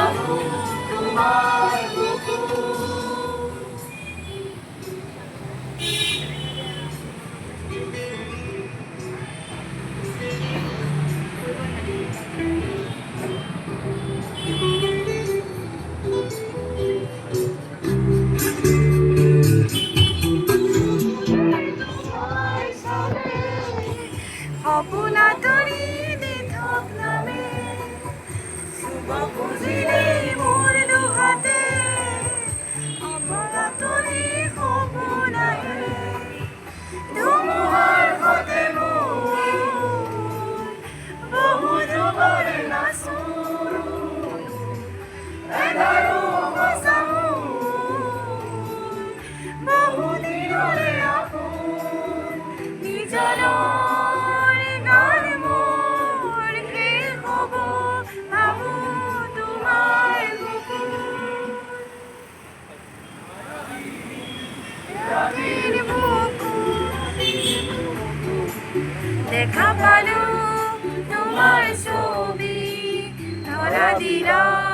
ভাবো তোমাৰ বুকুৰ। অপুনা তৰি দিঠক নামে শুভ খুজিলে মোৰ দুহাতে অপৰা তৰি সপোনাহে ধুমুহাৰ সতে মোৰ বহু যুগৰ নাচো এধাৰো সঁচামো বহু দিনৰে আপোন নিজৰ দেখা পালো তোমাৰ ছবি ধৰা দিলা